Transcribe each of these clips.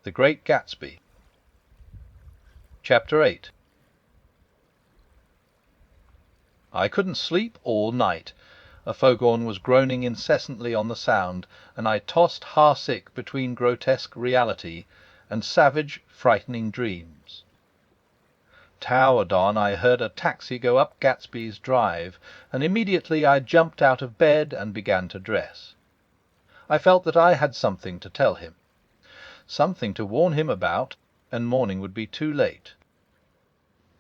The Great Gatsby. Chapter 8. I couldn't sleep all night. A foghorn was groaning incessantly on the sound, and I tossed heart-sick between grotesque reality and savage, frightening dreams. Towered on, I heard a taxi go up Gatsby's drive, and immediately I jumped out of bed and began to dress. I felt that I had something to tell him, something to warn him about, and morning would be too late.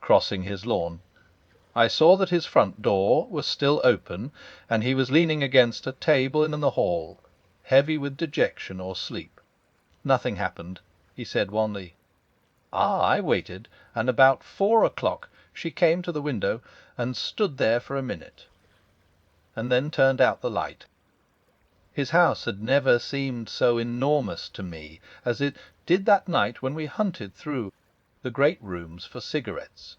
Crossing his lawn, I saw that his front door was still open, and he was leaning against a table in the hall, heavy with dejection or sleep. Nothing happened. He said wanly, I waited, and about 4 o'clock she came to the window and stood there for a minute, and then turned out the light. His house had never seemed so enormous to me as it did that night when we hunted through the great rooms for cigarettes.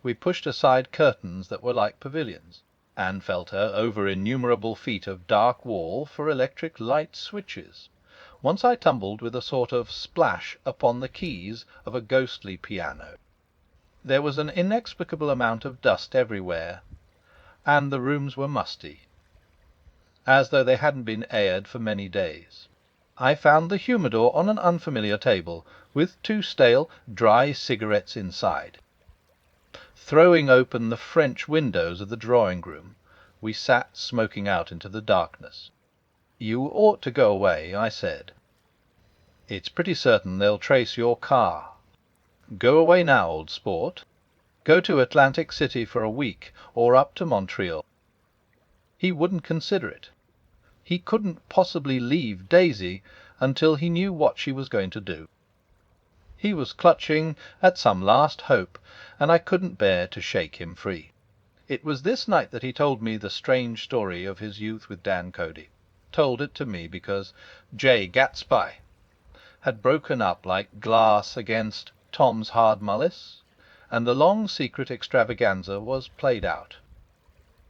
We pushed aside curtains that were like pavilions, and felt her over innumerable feet of dark wall for electric light switches. Once I tumbled with a sort of splash upon the keys of a ghostly piano. There was an inexplicable amount of dust everywhere, and the rooms were musty, as though they hadn't been aired for many days. I found the humidor on an unfamiliar table, with 2 stale, dry cigarettes inside. Throwing open the French windows of the drawing-room, we sat smoking out into the darkness. You ought to go away, I said. It's pretty certain they'll trace your car. Go away now, old sport. Go to Atlantic City for a week, or up to Montreal. He wouldn't consider it. He couldn't possibly leave Daisy until he knew what she was going to do. He was clutching at some last hope, and I couldn't bear to shake him free. It was this night that he told me the strange story of his youth with Dan Cody. Told it to me because Jay Gatsby had broken up like glass against Tom's hard mullis, and the long secret extravaganza was played out.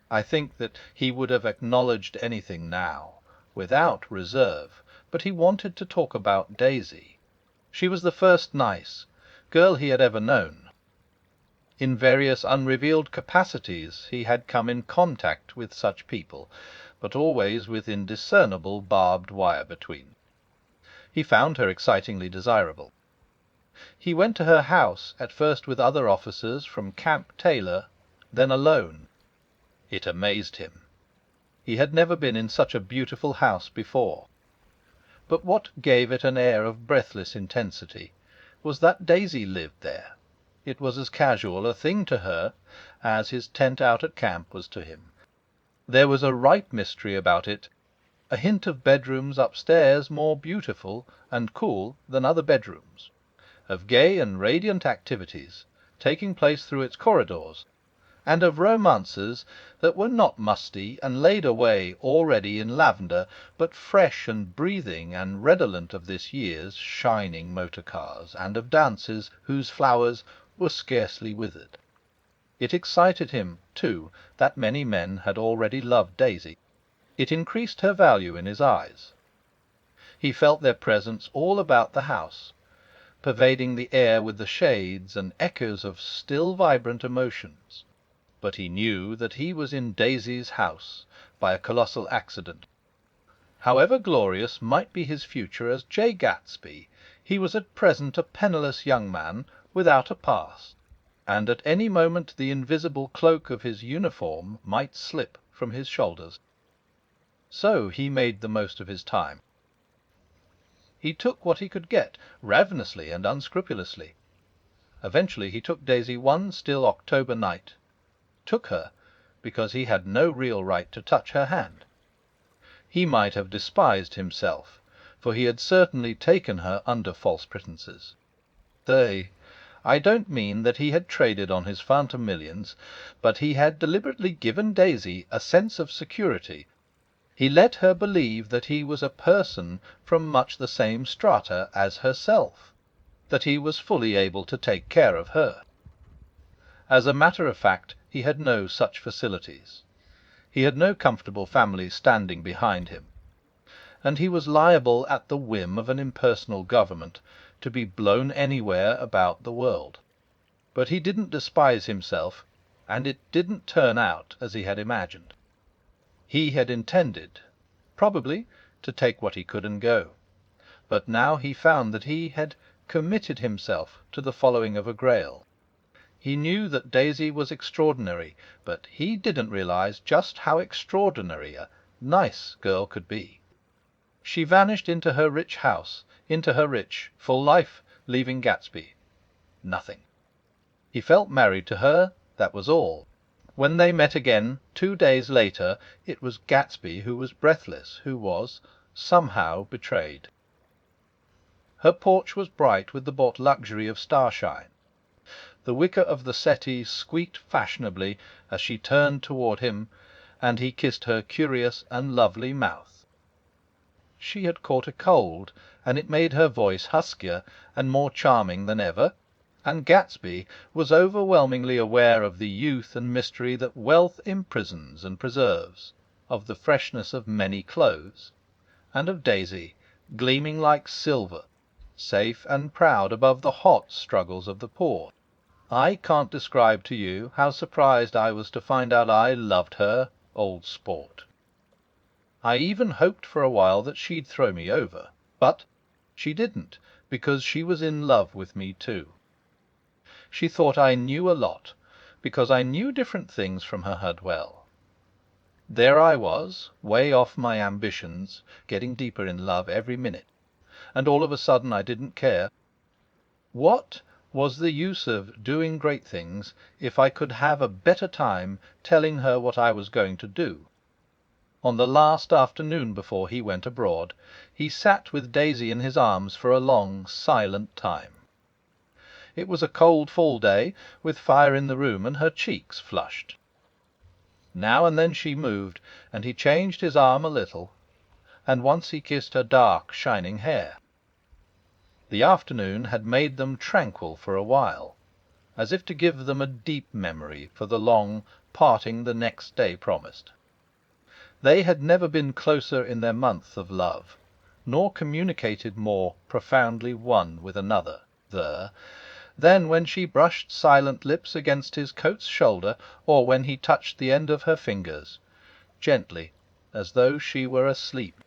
I think that he would have acknowledged anything now, without reserve, but he wanted to talk about Daisy. She was the first nice girl he had ever known. In various unrevealed capacities he had come in contact with such people, but always with indiscernible barbed wire between. He found her excitingly desirable. He went to her house, at first with other officers from Camp Taylor, then alone. It amazed him. He had never been in such a beautiful house before. But what gave it an air of breathless intensity was that Daisy lived there. It was as casual a thing to her as his tent out at camp was to him. There was a ripe mystery about it, a hint of bedrooms upstairs more beautiful and cool than other bedrooms, of gay and radiant activities taking place through its corridors, and of romances that were not musty and laid away already in lavender, but fresh and breathing and redolent of this year's shining motor cars, and of dances whose flowers were scarcely withered. It excited him, too, that many men had already loved Daisy. It increased her value in his eyes. He felt their presence all about the house, pervading the air with the shades and echoes of still vibrant emotions. But he knew that he was in Daisy's house by a colossal accident. However glorious might be his future as Jay Gatsby, he was at present a penniless young man without a past, and at any moment the invisible cloak of his uniform might slip from his shoulders. So he made the most of his time. He took what he could get, ravenously and unscrupulously. Eventually he took Daisy one still October night. Took her because he had no real right to touch her hand. He might have despised himself, for he had certainly taken her under false pretences. I don't mean that he had traded on his phantom millions, but he had deliberately given Daisy a sense of security. He let her believe that he was a person from much the same strata as herself, that he was fully able to take care of her. As a matter of fact, he had no such facilities. He had no comfortable family standing behind him. and he was liable at the whim of an impersonal government to be blown anywhere about the world. But he didn't despise himself, and it didn't turn out as he had imagined. He had intended, probably, to take what he could and go, but now he found that he had committed himself to the following of a Grail. He knew that Daisy was extraordinary, but he didn't realize just how extraordinary a nice girl could be. She vanished into her rich house, into her rich, full life, leaving Gatsby nothing. He felt married to her, that was all. When they met again 2 days later, it was Gatsby who was breathless, who was, somehow, betrayed. Her porch was bright with the bought luxury of starshine. The wicker of the settee squeaked fashionably as she turned toward him, and he kissed her curious and lovely mouth. She had caught a cold, and it made her voice huskier and more charming than ever, and Gatsby was overwhelmingly aware of the youth and mystery that wealth imprisons and preserves, of the freshness of many clothes, and of Daisy, gleaming like silver, safe and proud above the hot struggles of the poor. I can't describe to you how surprised I was to find out I loved her, old sport. I even hoped for a while that she'd throw me over, but she didn't, because she was in love with me too. She thought I knew a lot, because I knew different things from her well. There I was, way off my ambitions, getting deeper in love every minute, and all of a sudden I didn't care. What was the use of doing great things if I could have a better time telling her what I was going to do? On the last afternoon before he went abroad, he sat with Daisy in his arms for a long, silent time. It was a cold fall day, with fire in the room, and her cheeks flushed. Now and then she moved, and he changed his arm a little, and once he kissed her dark, shining hair. The afternoon had made them tranquil for a while, as if to give them a deep memory for the long parting the next day promised. They had never been closer in their month of love, nor communicated more profoundly one with another there than when she brushed silent lips against his coat's shoulder, or when he touched the end of her fingers, gently, as though she were asleep.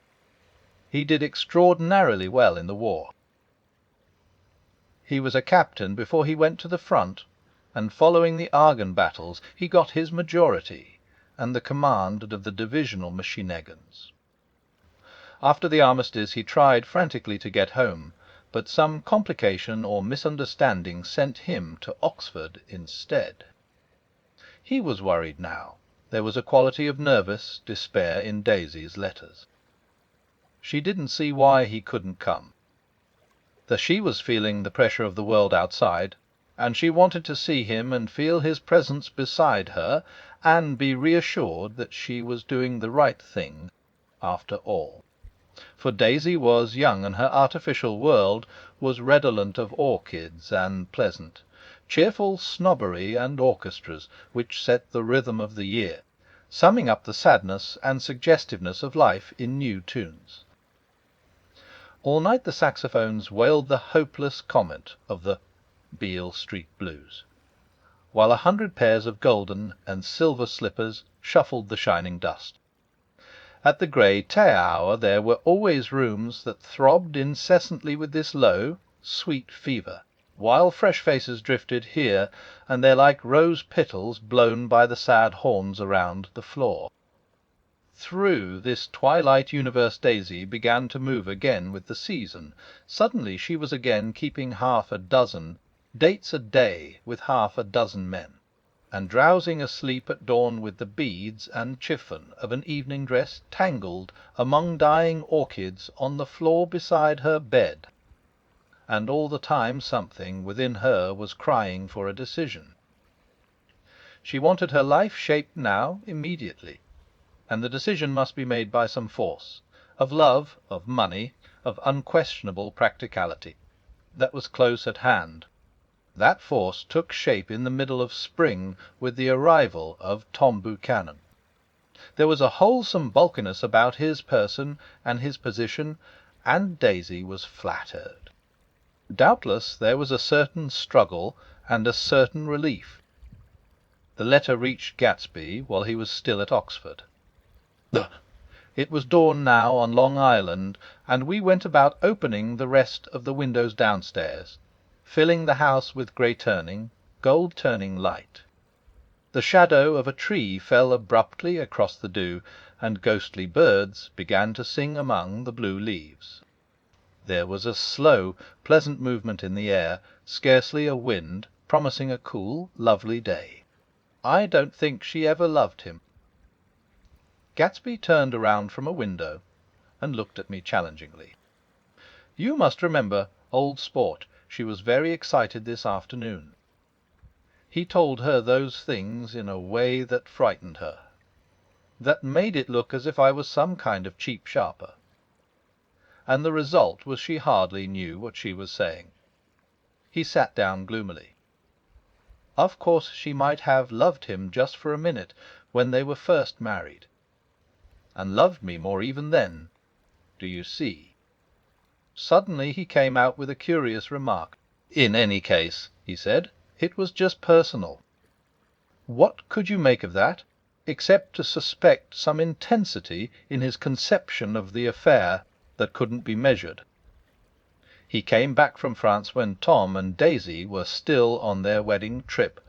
He did extraordinarily well in the war. He was a captain before he went to the front, and following the Argonne battles he got his majority and the command of the divisional machine-guns. After the armistice he tried frantically to get home, but some complication or misunderstanding sent him to Oxford instead. He was worried now. There was a quality of nervous despair in Daisy's letters. She didn't see why he couldn't come. That she was feeling the pressure of the world outside, and she wanted to see him and feel his presence beside her, and be reassured that she was doing the right thing after all. For Daisy was young, and her artificial world was redolent of orchids and pleasant, cheerful snobbery and orchestras which set the rhythm of the year, summing up the sadness and suggestiveness of life in new tunes. All night the saxophones wailed the hopeless comment of the Beale Street Blues, while 100 pairs of golden and silver slippers shuffled the shining dust. At the grey tea hour there were always rooms that throbbed incessantly with this low, sweet fever, while fresh faces drifted here and there like rose petals blown by the sad horns around the floor. Through this twilight universe Daisy began to move again with the season. Suddenly she was again keeping half a dozen dates a day with half a dozen men, and drowsing asleep at dawn with the beads and chiffon of an evening dress tangled among dying orchids on the floor beside her bed. And all the time something within her was crying for a decision. She wanted her life shaped now, immediately, and the decision must be made by some force, of love, of money, of unquestionable practicality, that was close at hand. That force took shape in the middle of spring with the arrival of Tom Buchanan. There was a wholesome bulkiness about his person and his position, and Daisy was flattered. Doubtless there was a certain struggle and a certain relief. The letter reached Gatsby while he was still at Oxford. It was dawn now on Long Island, and we went about opening the rest of the windows downstairs, filling the house with grey-turning, gold-turning light. The shadow of a tree fell abruptly across the dew, and ghostly birds began to sing among the blue leaves. There was a slow, pleasant movement in the air, scarcely a wind, promising a cool, lovely day. I don't think she ever loved him. Gatsby turned around from a window and looked at me challengingly. "You must remember, old sport, she was very excited this afternoon." He told her those things in a way that frightened her, that made it look as if I was some kind of cheap sharper. And the result was she hardly knew what she was saying. He sat down gloomily. Of course she might have loved him just for a minute, when they were first married. And loved me more even then. Do you see? Suddenly he came out with a curious remark. "In any case," he said, "it was just personal." What could you make of that, except to suspect some intensity in his conception of the affair that couldn't be measured? He came back from France when Tom and Daisy were still on their wedding trip,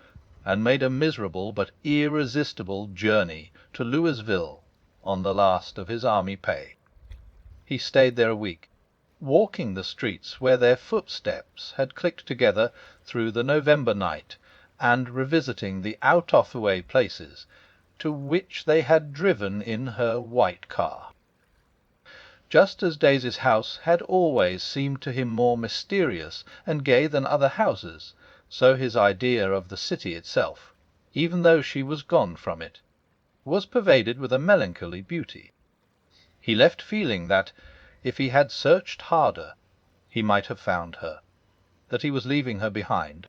and made a miserable but irresistible journey to Louisville on the last of his army pay. He stayed there a week, walking the streets where their footsteps had clicked together through the November night, and revisiting the out-of-the-way places to which they had driven in her white car. Just as Daisy's house had always seemed to him more mysterious and gay than other houses, so his idea of the city itself, even though she was gone from it, was pervaded with a melancholy beauty. He left feeling that, if he had searched harder, he might have found her, that he was leaving her behind.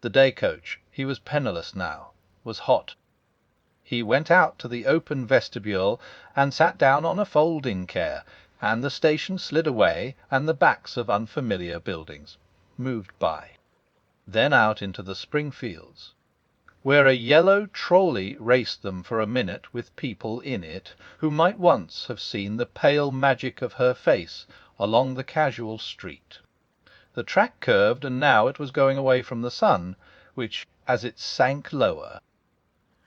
The day-coach, he was penniless now, was hot. He went out to the open vestibule and sat down on a folding chair, and the station slid away, and the backs of unfamiliar buildings moved by. Then out into the spring fields, where a yellow trolley raced them for a minute with people in it who might once have seen the pale magic of her face along the casual street. The track curved, and now it was going away from the sun, which, as it sank lower,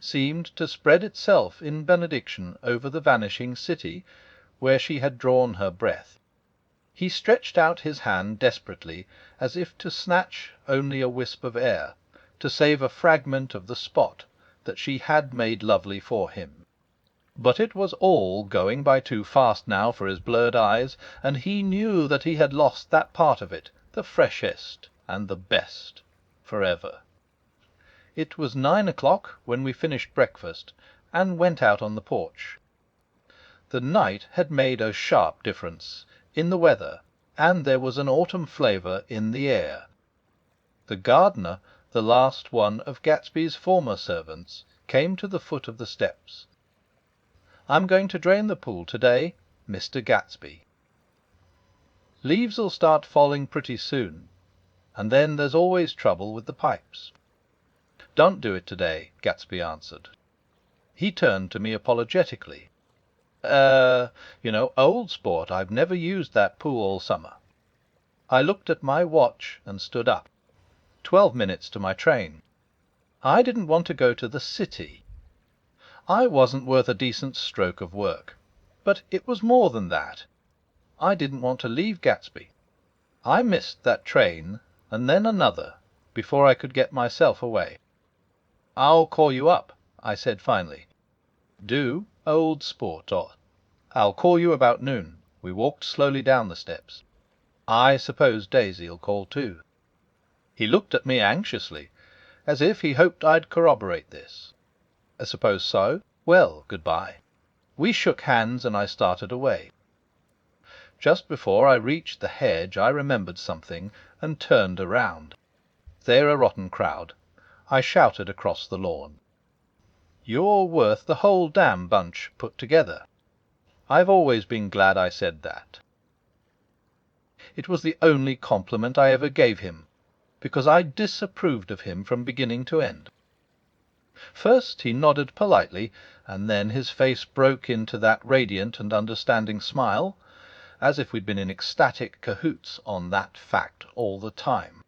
seemed to spread itself in benediction over the vanishing city, where she had drawn her breath. He stretched out his hand desperately, as if to snatch only a wisp of air, to save a fragment of the spot that she had made lovely for him. But it was all going by too fast now for his blurred eyes, and he knew that he had lost that part of it, the freshest and the best, forever. It was 9 o'clock when we finished breakfast and went out on the porch. The night had made a sharp difference in the weather, and there was an autumn flavour in the air. The gardener, the last one of Gatsby's former servants, came to the foot of the steps. "I'm going to drain the pool to-day, Mr. Gatsby. Leaves'll start falling pretty soon, and then there's always trouble with the pipes." "Don't do it to-day," Gatsby answered. He turned to me apologetically. Old sport, I've never used that pool all summer." I looked at my watch and stood up. 12 minutes to my train. I didn't want to go to the city. I wasn't worth a decent stroke of work. But it was more than that. I didn't want to leave Gatsby. I missed that train, and then another, before I could get myself away. "I'll call you up," I said finally. "Do, old sport, or I'll call you about noon." We walked slowly down the steps. "I suppose Daisy'll call too." He looked at me anxiously, as if he hoped I'd corroborate this. "I suppose so. Well, good-bye." We shook hands, and I started away. Just before I reached the hedge I remembered something, and turned around. They're a rotten crowd. I shouted across the lawn. You're worth the whole damn bunch put together." I've always been glad I said that. It was the only compliment I ever gave him, because I disapproved of him from beginning to end. First he nodded politely, and then his face broke into that radiant and understanding smile, as if we'd been in ecstatic cahoots on that fact all the time.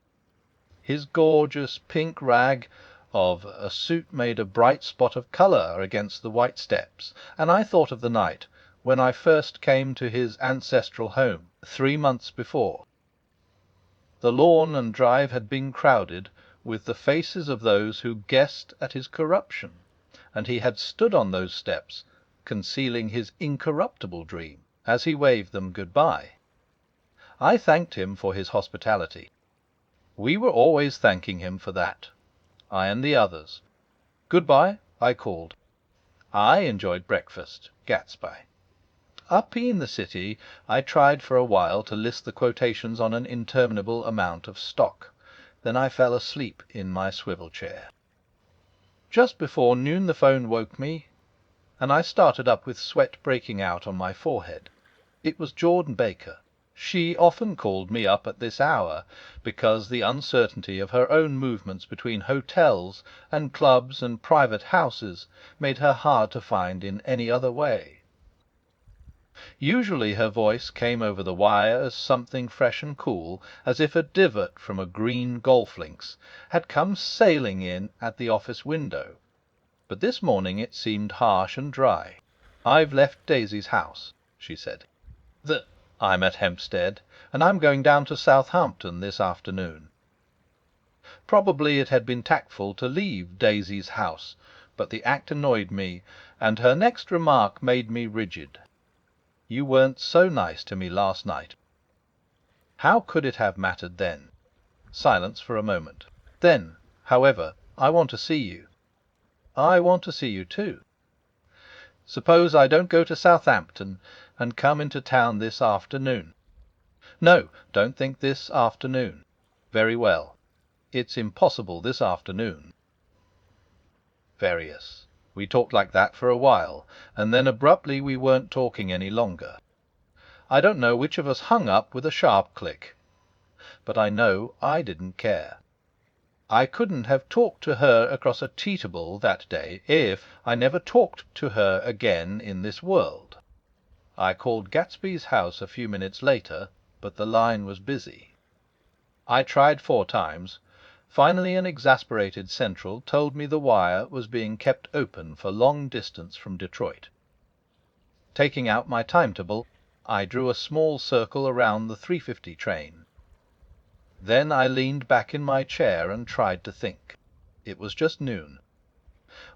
His gorgeous pink rag of a suit made a bright spot of colour against the white steppes, and I thought of the night when I first came to his ancestral home 3 months before. The lawn and drive had been crowded with the faces of those who guessed at his corruption, and he had stood on those steps, concealing his incorruptible dream, as he waved them good-bye. I thanked him for his hospitality. We were always thanking him for that, I and the others. "Good-bye," I called. I enjoyed breakfast. Gatsby. Up in the city I tried for a while to list the quotations on an interminable amount of stock. Then I fell asleep in my swivel chair. Just before noon the phone woke me, and I started up with sweat breaking out on my forehead. It was Jordan Baker. She often called me up at this hour, because the uncertainty of her own movements between hotels and clubs and private houses made her hard to find in any other way. Usually her voice came over the wire as something fresh and cool, as if a divot from a green golf links had come sailing in at the office window. But this morning it seemed harsh and dry. "I've left Daisy's house," she said. "I'm at Hempstead, and I'm going down to Southampton this afternoon." Probably it had been tactful to leave Daisy's house, but the act annoyed me, and her next remark made me rigid. "You weren't so nice to me last night." How could it have mattered then? Silence for a moment. Then, "However, I want to see you." "I want to see you too." "Suppose I don't go to Southampton and come into town this afternoon?" "No, don't think this afternoon." "Very well. It's impossible this afternoon." Various. We talked like that for a while, and then abruptly we weren't talking any longer. I don't know which of us hung up with a sharp click, but I know I didn't care. I couldn't have talked to her across a teetable that day if I never talked to her again in this world. I called Gatsby's house a few minutes later, but the line was busy. I tried 4 times. Finally an exasperated central told me the wire was being kept open for long distance from Detroit. Taking out my timetable, I drew a small circle around the 3:50 train. Then I leaned back in my chair and tried to think. It was just noon.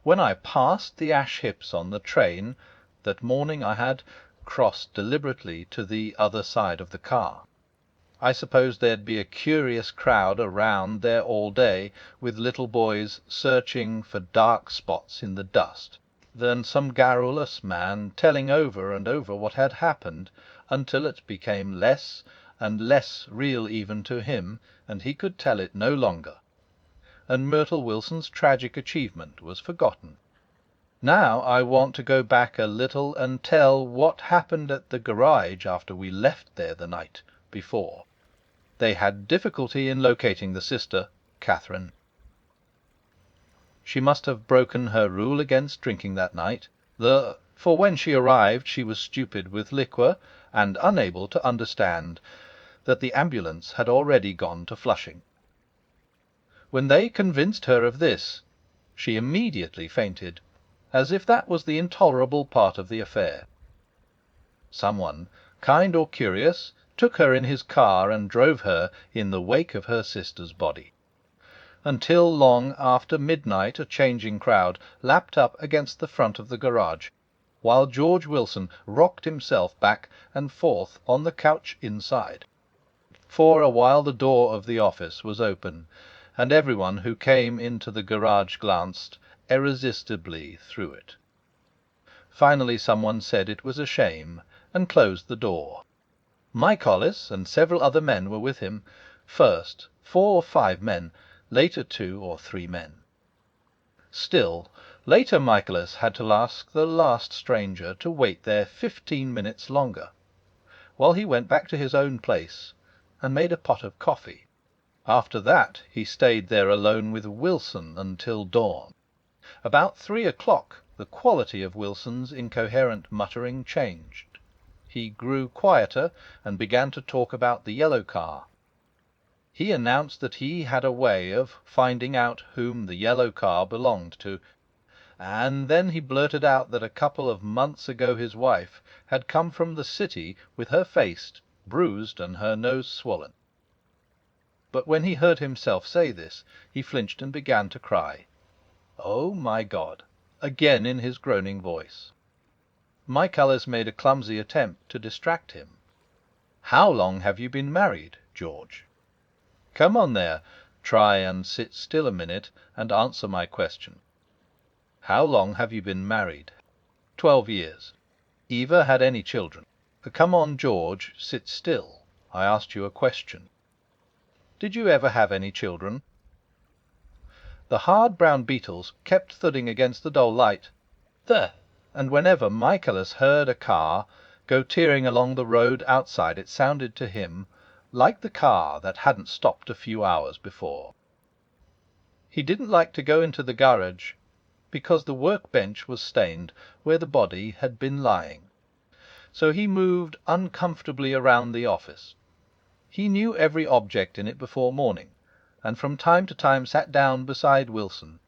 When I passed the ash hips on the train that morning I had crossed deliberately to the other side of the car. I supposed there'd be a curious crowd around there all day, with little boys searching for dark spots in the dust, then some garrulous man telling over and over what had happened, until it became less and less real even to him, and he could tell it no longer, and Myrtle Wilson's tragic achievement was forgotten. Now I want to go back a little and tell what happened at the garage after we left there the night before. They had difficulty in locating the sister, Catherine. She must have broken her rule against drinking that night, for when she arrived she was stupid with liquor, and unable to understand that the ambulance had already gone to Flushing. When they convinced her of this, she immediately fainted, as if that was the intolerable part of the affair. Someone, kind or curious, took her in his car and drove her in the wake of her sister's body. Until long after midnight a changing crowd lapped up against the front of the garage, while George Wilson rocked himself back and forth on the couch inside. For a while the door of the office was open, and everyone who came into the garage glanced irresistibly through it. Finally someone said it was a shame, and closed the door. Mike Hollis and several other men were with him. First 4 or 5 men, later 2 or 3 men. Still, Later Michaelis had to ask the last stranger to wait there 15 minutes longer, while he went back to his own place and made a pot of coffee. After that he stayed there alone with Wilson until dawn. About 3 o'clock the quality of Wilson's incoherent muttering changed. He grew quieter and began to talk about the yellow car. He announced that he had a way of finding out whom the yellow car belonged to, and then he blurted out that a couple of months ago his wife had come from the city with her face bruised and her nose swollen. But when he heard himself say this, he flinched and began to cry. "Oh, my God!" again in his groaning voice. Michaelis made a clumsy attempt to distract him. "How long have you been married, George? Come on there, try and sit still a minute and answer my question. How long have you been married?" 12 years. Eva had any children? Come on, George, sit still. I asked you a question. Did you ever have any children? The hard brown beetles kept thudding against the dull light. There! And whenever Michaelis heard a car go tearing along the road outside, it sounded to him like the car that hadn't stopped a few hours before. He didn't like to go into the garage, because the workbench was stained where the body had been lying. So he moved uncomfortably around the office. He knew every object in it before morning, and from time to time sat down beside Wilson,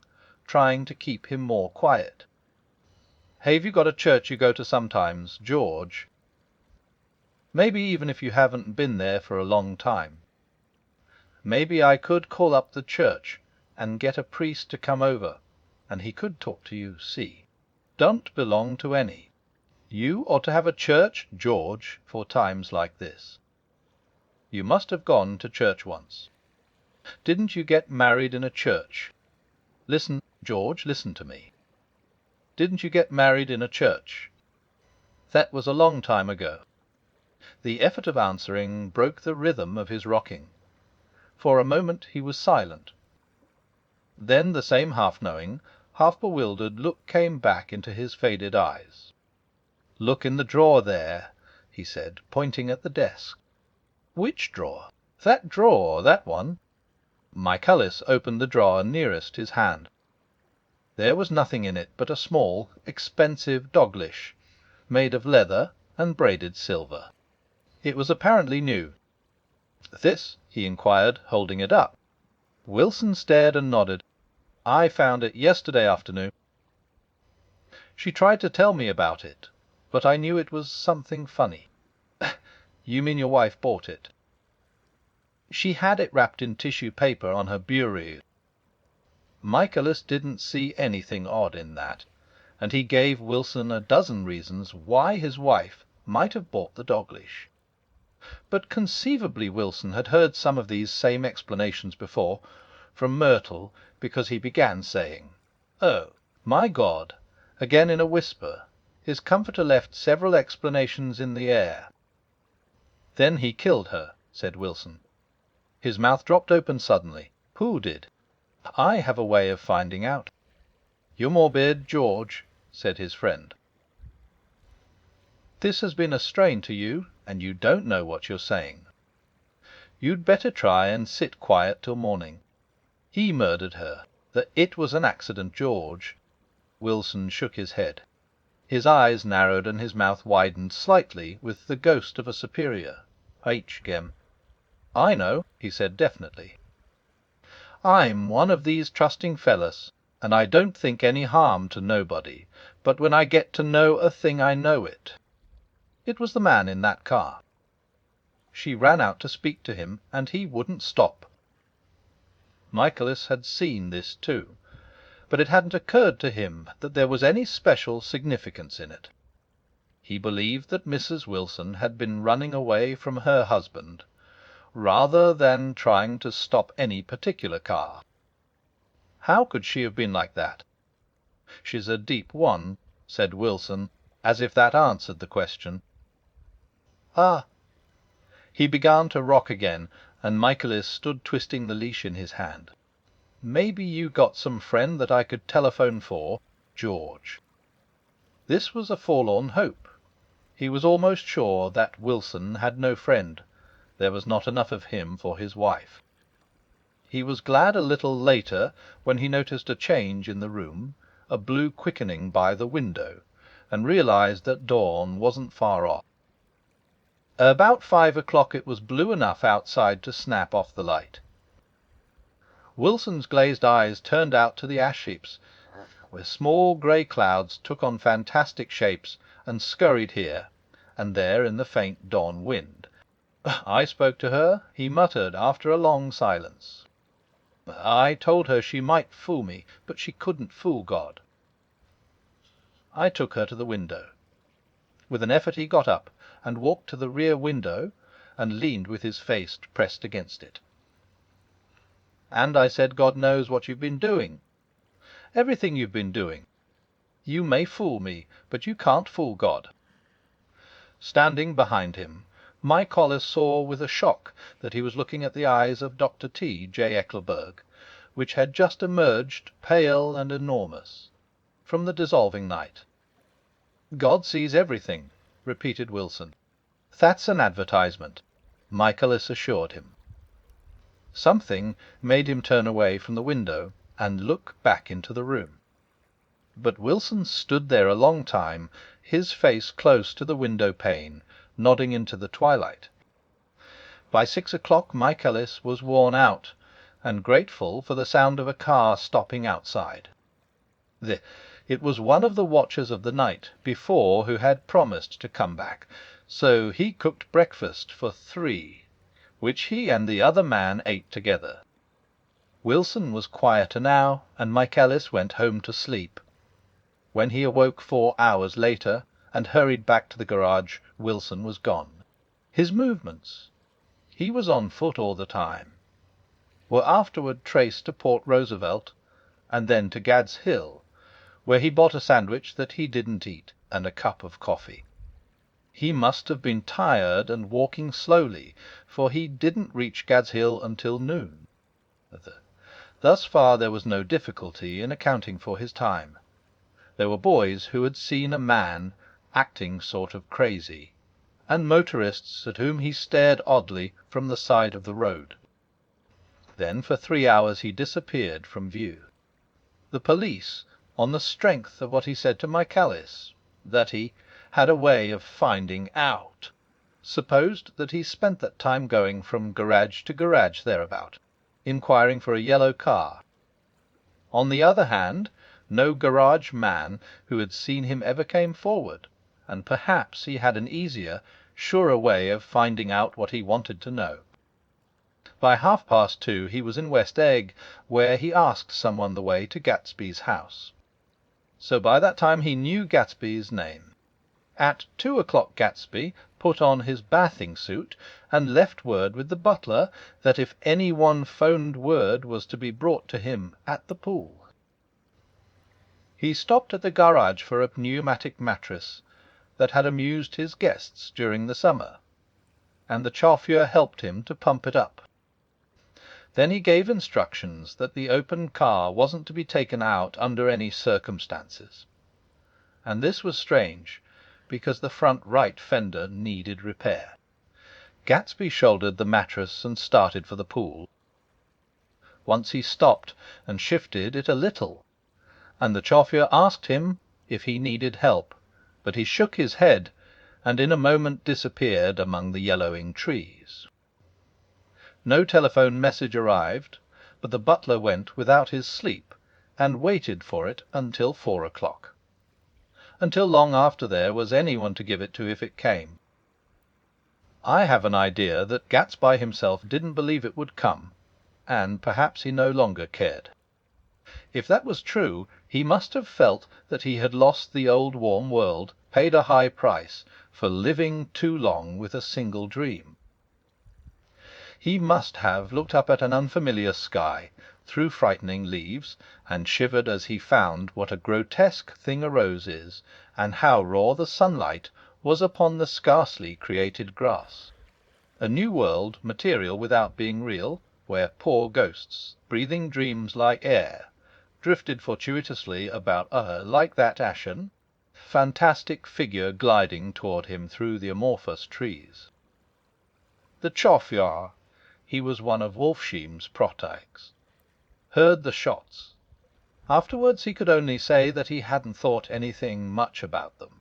trying to keep him more quiet. "Have you got a church you go to sometimes, George? Maybe even if you haven't been there for a long time. Maybe I could call up the church and get a priest to come over, and he could talk to you, see? Don't belong to any. You ought to have a church, George, for times like this. You must have gone to church once. Didn't you get married in a church? Listen, George, listen to me. Didn't you get married in a church? That was a long time ago." The effort of answering broke the rhythm of his rocking. For a moment he was silent. Then the same half-knowing, half-bewildered look came back into his faded eyes. "Look in the drawer there," he said, pointing at the desk. "Which drawer?" "That drawer, that one." Michaelis opened the drawer nearest his hand. There was nothing in it but a small, expensive doglish, made of leather and braided silver. It was apparently new. "This?" he inquired, holding it up. Wilson stared and nodded. "I found it yesterday afternoon. She tried to tell me about it, but I knew it was something funny." "You mean your wife bought it?" "She had it wrapped in tissue paper on her bureau." Michaelis didn't see anything odd in that, and he gave Wilson a dozen reasons why his wife might have bought the doglish. But conceivably Wilson had heard some of these same explanations before, from Myrtle, because he began saying, "Oh, my God," again in a whisper. His comforter left several explanations in the air. "Then he killed her," said Wilson. His mouth dropped open suddenly. "Who did?" "I have a way of finding out." "You're morbid, George," said his friend. "This has been a strain to you, and you don't know what you're saying. You'd better try and sit quiet till morning. He murdered her. That it was an accident, George." Wilson shook his head. His eyes narrowed and his mouth widened slightly with the ghost of a superior. Gem. "I know," he said definitely. "I'm one of these trusting fellas, and I don't think any harm to nobody, but when I get to know a thing I know it. It was the man in that car. She ran out to speak to him, and he wouldn't stop." Michaelis had seen this too, but it hadn't occurred to him that there was any special significance in it. He believed that Mrs. Wilson had been running away from her husband, rather than trying to stop any particular car. How could she have been like that? "She's a deep one," said Wilson, as if that answered the question. "Ah." He began to rock again, and Michaelis stood twisting the leash in his hand. "Maybe you got some friend that I could telephone for, George. This was a forlorn hope. He was almost sure that Wilson had no friend. There was not enough of him for his wife. He was glad a little later when he noticed a change in the room, a blue quickening by the window, and realized that dawn wasn't far off. About 5 o'clock it was blue enough outside to snap off the light. Wilson's glazed eyes turned out to the ash heaps, where small grey clouds took on fantastic shapes and scurried here and there in the faint dawn wind. "I spoke to her," he muttered after a long silence. "I told her she might fool me, but she couldn't fool God." I took her to the window. With an effort he got up and walked to the rear window and leaned with his face pressed against it. "And I said, God knows what you've been doing. Everything you've been doing. You may fool me, but you can't fool God." Standing behind him, my Collis saw with a shock that he was looking at the eyes of Dr. T. J. Eckleburg, which had just emerged, pale and enormous, from the dissolving night. "God sees everything," repeated Wilson. "That's an advertisement," Michaelis assured him. Something made him turn away from the window and look back into the room. But Wilson stood there a long time, his face close to the window pane, nodding into the twilight. By 6 o'clock Michaelis was worn out, and grateful for the sound of a car stopping outside. It was one of the watchers of the night before who had promised to come back, so he cooked breakfast for 3, which he and the other man ate together. Wilson was quieter now, and Michaelis went home to sleep. When he awoke 4 hours later and hurried back to the garage, Wilson was gone. His movements, he was on foot all the time, were afterward traced to Port Roosevelt and then to Gad's Hill, where he bought a sandwich that he didn't eat and a cup of coffee. He must have been tired and walking slowly, for he didn't reach Gad's Hill until noon. Thus far there was no difficulty in accounting for his time. There were boys who had seen a man acting sort of crazy, and motorists at whom he stared oddly from the side of the road. Then for 3 hours he disappeared from view. The police, on the strength of what he said to Michaelis, that he had a way of finding out, supposed that he spent that time going from garage to garage thereabout, inquiring for a yellow car. On the other hand, no garage man who had seen him ever came forward, and perhaps he had an easier, surer way of finding out what he wanted to know. By 2:30 he was in West Egg, where he asked someone the way to Gatsby's house. So by that time he knew Gatsby's name. At 2 o'clock Gatsby put on his bathing suit and left word with the butler that if any one phoned word was to be brought to him at the pool. He stopped at the garage for a pneumatic mattress that had amused his guests during the summer, and the chauffeur helped him to pump it up. Then he gave instructions that the open car wasn't to be taken out under any circumstances. And this was strange, because the front right fender needed repair. Gatsby shouldered the mattress and started for the pool. Once he stopped and shifted it a little, and the chauffeur asked him if he needed help, but he shook his head and in a moment disappeared among the yellowing trees. No telephone message arrived, but the butler went without his sleep and waited for it until 4 o'clock. Until long after there was anyone to give it to if it came. I have an idea that Gatsby himself didn't believe it would come, and perhaps he no longer cared. If that was true, he must have felt that he had lost the old warm world, paid a high price for living too long with a single dream. He must have looked up at an unfamiliar sky, through frightening leaves, and shivered as he found what a grotesque thing a rose is, and how raw the sunlight was upon the scarcely created grass. A new world, material without being real, where poor ghosts, breathing dreams like air, drifted fortuitously about like that ashen, fantastic figure gliding toward him through the amorphous trees. The Chauffeur, he was one of Wolfsheim's protyches, heard the shots. Afterwards he could only say that he hadn't thought anything much about them.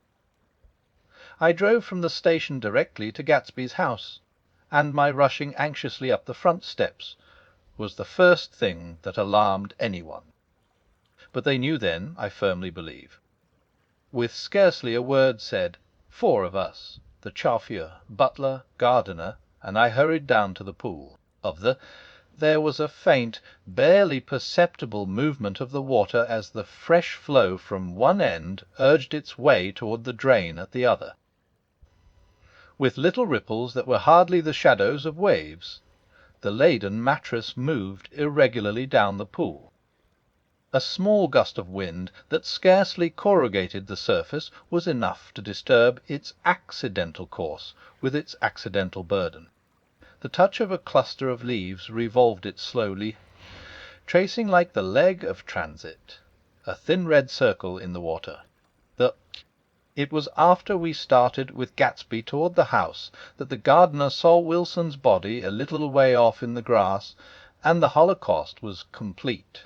I drove from the station directly to Gatsby's house, and my rushing anxiously up the front steps was the first thing that alarmed anyone. But they knew then, I firmly believe. With scarcely a word said, 4 of us, the chauffeur, butler, gardener, and I hurried down to the pool. There was a faint, barely perceptible movement of the water as the fresh flow from one end urged its way toward the drain at the other. With little ripples that were hardly the shadows of waves, the laden mattress moved irregularly down the pool. A small gust of wind that scarcely corrugated the surface was enough to disturb its accidental course with its accidental burden. The touch of a cluster of leaves revolved it slowly, tracing like the leg of transit a thin red circle in the water. It was after we started with Gatsby toward the house that the gardener saw Wilson's body a little way off in the grass, and the holocaust was complete.